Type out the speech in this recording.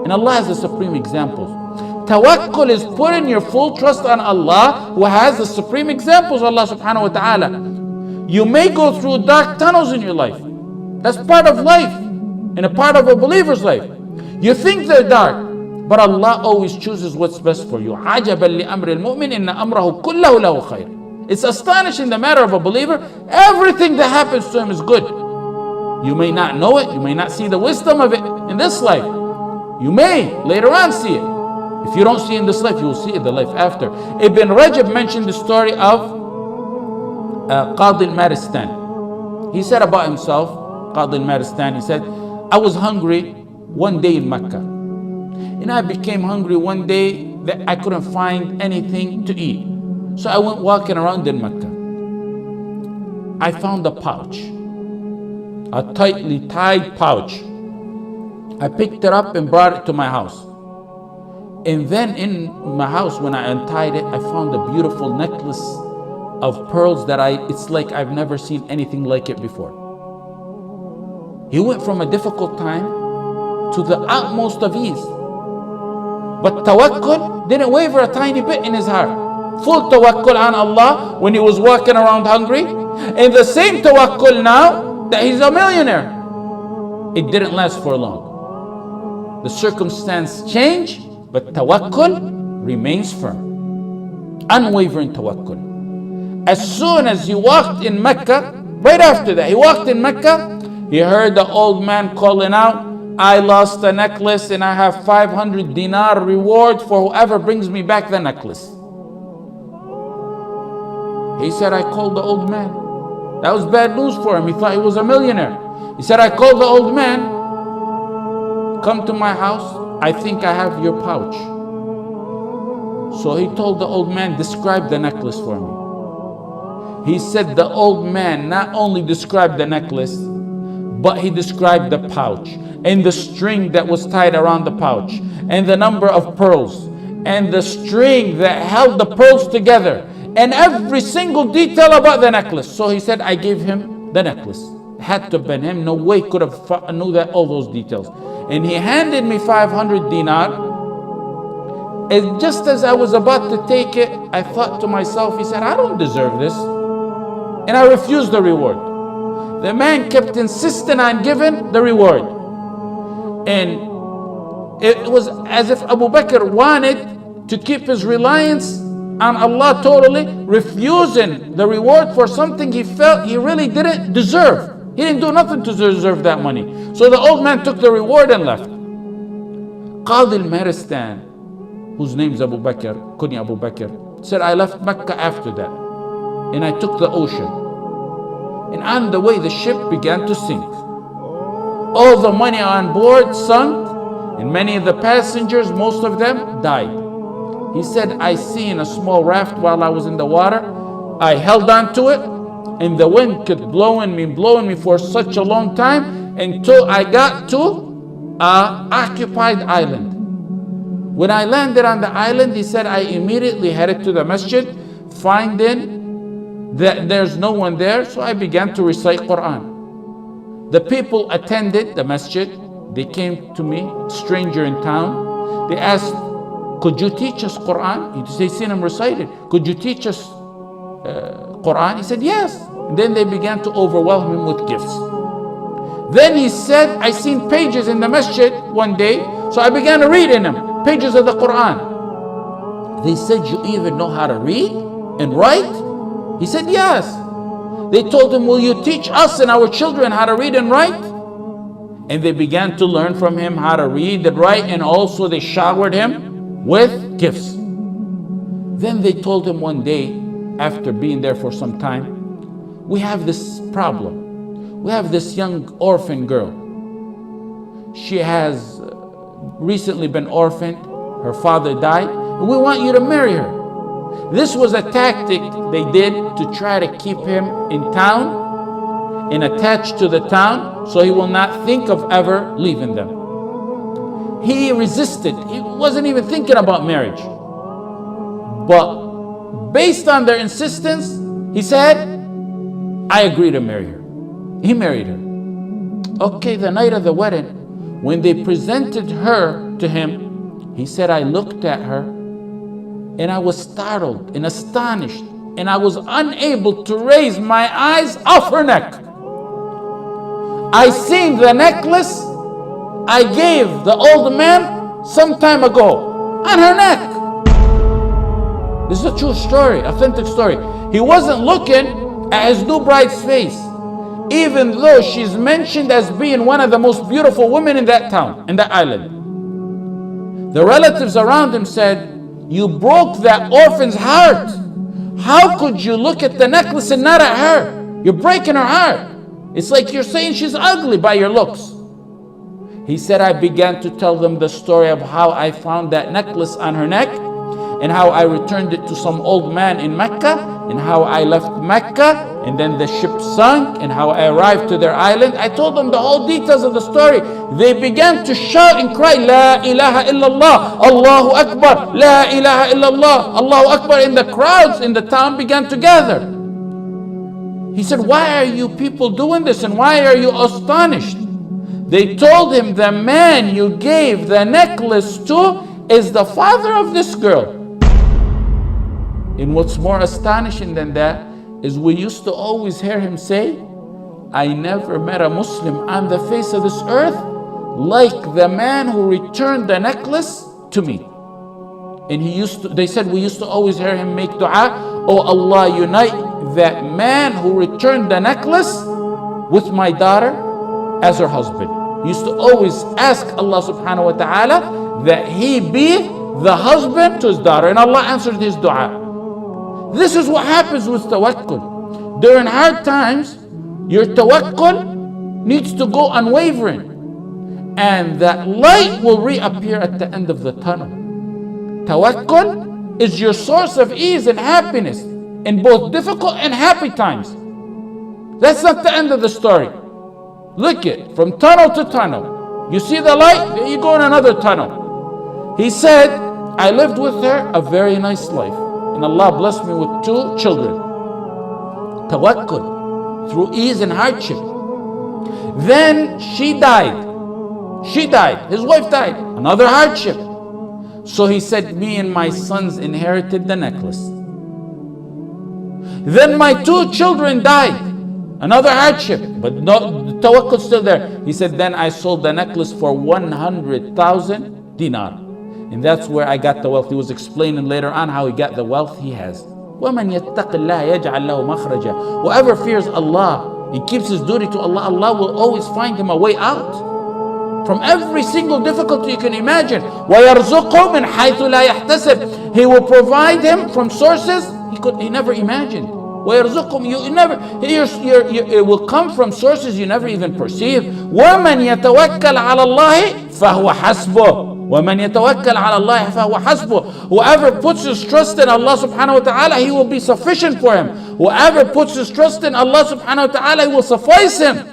And Allah has the supreme examples. Tawakkul is putting your full trust on Allah, who has the supreme examples, Allah subhanahu wa ta'ala. You may go through dark tunnels in your life. That's part of life, and a part of a believer's life. You think they're dark, but Allah always chooses what's best for you. عَجَبًا لِأَمْرِ الْمُؤْمِنِ إِنَّ أَمْرَهُ كُلَّهُ لَهُ خَيْرٌ. It's astonishing the matter of a believer. Everything that happens to him is good. You may not know it. You may not see the wisdom of it in this life. You may later on see it. If you don't see it in this life, you will see it in the life after. Ibn Rajab mentioned the story of Qadi al-Maristan. He said about himself, Qadi al-Maristan, he said, I was hungry one day in Mecca. And I became hungry one day that I couldn't find anything to eat. So I went walking around in Mecca. I found a pouch, a tightly tied pouch. I picked it up and brought it to my house. And then in my house, when I untied it, I found a beautiful necklace of pearls that it's like I've never seen anything like it before. He went from a difficult time to the utmost of ease. But tawakkul didn't waver a tiny bit in his heart. Full tawakkul on Allah when he was walking around hungry. And the same tawakkul now that he's a millionaire. It didn't last for long. The circumstance changed, but tawakkul remains firm. Unwavering tawakkul. As soon as he walked in Mecca, right after that, he walked in Mecca, he heard the old man calling out, I lost a necklace and I have 500 dinar reward for whoever brings me back the necklace. He said, I called the old man. That was bad news for him. He thought he was a millionaire. He said, I called the old man. Come to my house. I think I have your pouch. So he told the old man, describe the necklace for me. He said the old man not only described the necklace, but he described the pouch and the string that was tied around the pouch and the number of pearls and the string that held the pearls together and every single detail about the necklace. So he said, I gave him the necklace. Had to have been him. No way could have knew that all those details. And he handed me 500 dinar. And just as I was about to take it, I thought to myself, he said, I don't deserve this. And I refused the reward. The man kept insisting on giving the reward. And it was as if Abu Bakr wanted to keep his reliance on Allah totally, refusing the reward for something he felt he really didn't deserve. He didn't do nothing to deserve that money. So the old man took the reward and left. Qadi al-Maristan, whose name is Abu Bakr, Kunya Abu Bakr, said, I left Mecca after that. And I took the ocean. And on the way, the ship began to sink. All the money on board sunk, and many of the passengers, most of them, died. He said, I seen a small raft while I was in the water. I held on to it, and the wind kept blowing me for such a long time until I got to an occupied island. When I landed on the island, he said, I immediately headed to the masjid, finding that there's no one there, so I began to recite Quran. The people attended the masjid. They came to me, stranger in town. They asked, could you teach us Quran? They seen him recite it. Could you teach us Quran? He said, yes. And then they began to overwhelm him with gifts. Then he said, I seen pages in the masjid one day, so I began to read in them, pages of the Quran. They said, you even know how to read and write? He said, yes. They told him, will you teach us and our children how to read and write? And they began to learn from him how to read and write, and also they showered him with gifts. Then they told him one day, after being there for some time, we have this problem. We have this young orphan girl. She has recently been orphaned. Her father died, and we want you to marry her. This was a tactic they did to try to keep him in town and attached to the town so he will not think of ever leaving them. He resisted. He wasn't even thinking about marriage. But based on their insistence, he said, I agree to marry her. He married her. Okay, the night of the wedding, When they presented her to him, he said, I looked at her and I was startled and astonished, and I was unable to raise my eyes off her neck. I seen the necklace I gave the old man some time ago on her neck. This is a true story, authentic story. He wasn't looking at his new bride's face, even though she's mentioned as being one of the most beautiful women in that town, in that island. The relatives around him said, you broke that orphan's heart. How could you look at the necklace and not at her? You're breaking her heart. It's like you're saying she's ugly by your looks. He said, I began to tell them the story of how I found that necklace on her neck, and how I returned it to some old man in Mecca, and how I left Mecca, and then the ship sunk, and how I arrived to their island. I told them the whole details of the story. They began to shout and cry, La ilaha illallah, Allahu Akbar, La ilaha illallah, Allahu Akbar. And the crowds in the town began to gather. He said, why are you people doing this, and why are you astonished? They told him, the man you gave the necklace to is the father of this girl. And what's more astonishing than that is we used to always hear him say, I never met a Muslim on the face of this earth like the man who returned the necklace to me. And they said we used to always hear him make dua, oh Allah, unite that man who returned the necklace with my daughter as her husband. He used to always ask Allah subhanahu wa ta'ala that he be the husband to his daughter, and Allah answered his dua. This is what happens with tawakkul. During hard times, your tawakkul needs to go unwavering, and that light will reappear at the end of the tunnel. Tawakkul is your source of ease and happiness in both difficult and happy times. That's not the end of the story. Look it, from tunnel to tunnel. You see the light, then you go in another tunnel. He said, I lived with her a very nice life, and Allah blessed me with 2 children. Tawakkul, through ease and hardship. Then she died. His wife died. Another hardship. So he said, me and my sons inherited the necklace. Then my 2 children died. Another hardship, but no, the tawakkul still there. He said, then I sold the necklace for 100,000 dinar. And that's where I got the wealth. He was explaining later on how he got the wealth he has. وَمَنْ يَتَّقِ اللَّهَ يَجْعَلْ لَهُ مَخْرَجًا. Whoever fears Allah, he keeps his duty to Allah, Allah will always find him a way out from every single difficulty you can imagine. وَيَرْزُقْهُ مِنْ حَيْثُ لَا يَحْتَسِبْ. He will provide him from sources he never imagined. وَيَرْزُقْهُم, it will come from sources you never even perceive. وَمَنْ يَتَوَكَّلْ عَلَى اللَّهِ فَهُوَ حَسْبُهُ. وَمَنْ يَتَوَكَّلْ عَلَى اللَّهِ فَهُوَ حَسْبُهُ. Whoever puts his trust in Allah subhanahu wa ta'ala, he will be sufficient for him. Whoever puts his trust in Allah subhanahu wa ta'ala, he will suffice him.